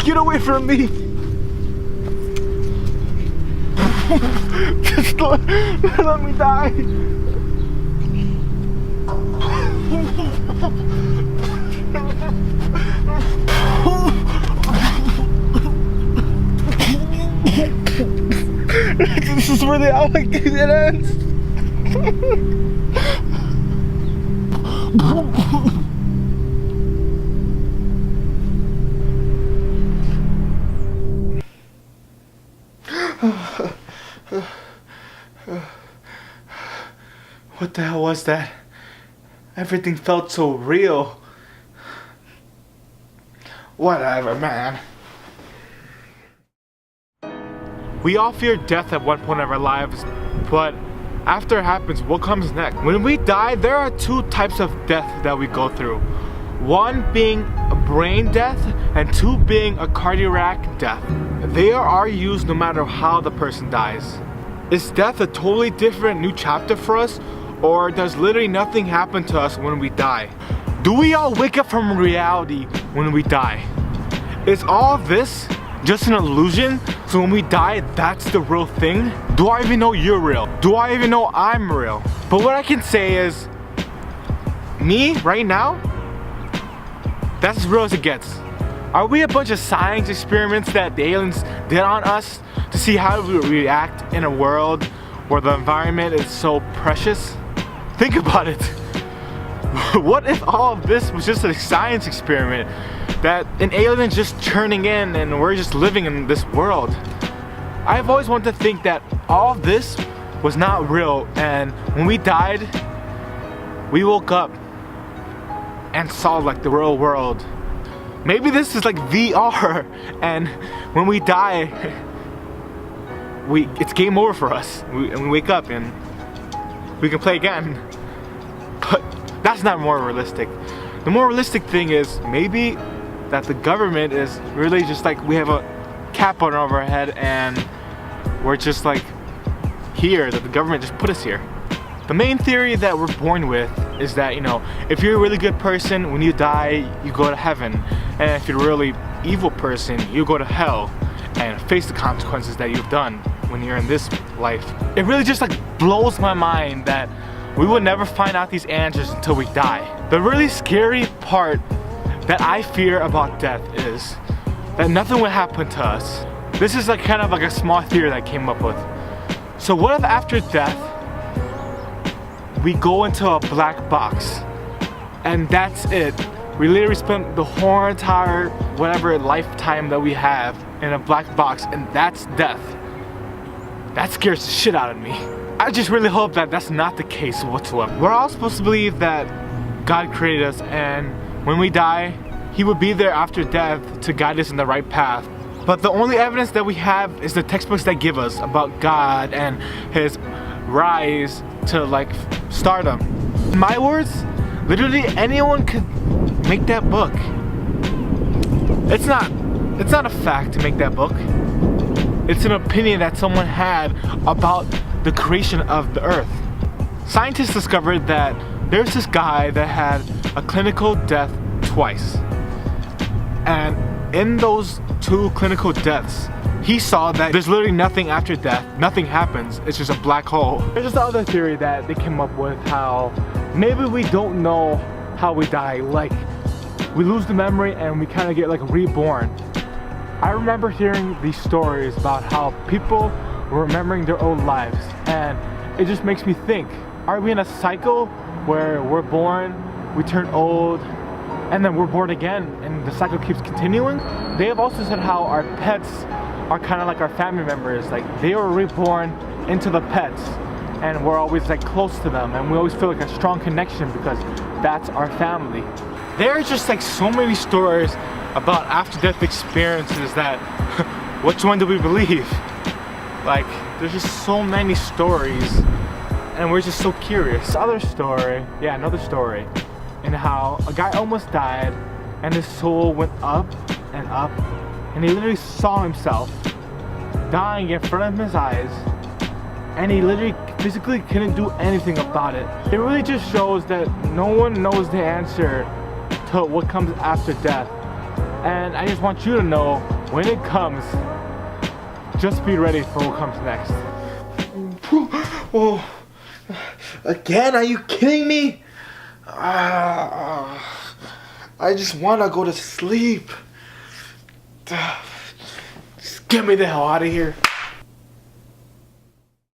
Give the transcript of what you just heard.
Get away from me! Just let me die! This is where the alligator ends! What the hell was that? Everything felt so real. Whatever, man. We all fear death at one point of our lives, but after it happens, what comes next? When we die, there are two types of death that we go through. One being a brain death, and two being a cardiac death. They are used no matter how the person dies. Is death a totally different new chapter for us, or does literally nothing happen to us when we die? Do we all wake up from reality when we die? Is all this just an illusion? So when we die, that's the real thing? Do I even know you're real? Do I even know I'm real? But what I can say is, me right now, that's as real as it gets. Are we a bunch of science experiments that the aliens did on us to see how we react in a world where the environment is so precious? Think about it. What if all of this was just a science experiment? That an alien just churning in and we're just living in this world? I've always wanted to think that all of this was not real, and when we died, we woke up and saw like the real world. Maybe this is like VR, and when we die, it's game over for us. We wake up and we can play again. But that's not more realistic. The more realistic thing is maybe that the government is really just like we have a cap on over our head and we're just like here, that the government just put us here. The main theory that we're born with is that, you know, if you're a really good person, when you die, you go to heaven. And if you're a really evil person, you go to hell and face the consequences that you've done when you're in this life. It really just like blows my mind that we will never find out these answers until we die. The really scary part that I fear about death is that nothing will happen to us. This is like kind of like a small theory that I came up with. So what if after death, we go into a black box and that's it? We literally spent the whole entire whatever lifetime that we have in a black box, and that's death. That scares the shit out of me. I just really hope that that's not the case whatsoever. We're all supposed to believe that God created us, and when we die, He would be there after death to guide us in the right path. But the only evidence that we have is the textbooks that give us about God and His rise to like stardom. In my words, literally anyone could make that book. It's not a fact to make that book. It's an opinion that someone had about the creation of the earth. Scientists discovered that there's this guy that had a clinical death twice. And in those two clinical deaths, he saw that there's literally nothing after death. Nothing happens. It's just a black hole. There's this other theory that they came up with, how maybe we don't know how we die. Like, we lose the memory and we kind of get like reborn. I remember hearing these stories about how people were remembering their old lives, and it just makes me think, are we in a cycle where we're born, we turn old, and then we're born again, and the cycle keeps continuing? They have also said how our pets are kind of like our family members. Like, they were reborn into the pets, and we're always like close to them, and we always feel like a strong connection because that's our family. There are just like so many stories about after-death experiences that which one do we believe? Like, there's just so many stories, and we're just so curious. Another story, in how a guy almost died and his soul went up and up, and he literally saw himself dying in front of his eyes, and he literally physically couldn't do anything about it. It really just shows that no one knows the answer to what comes after death. And I just want you to know, when it comes, just be ready for what comes next. Oh, again? Are you kidding me? I just want to go to sleep. Just get me the hell out of here.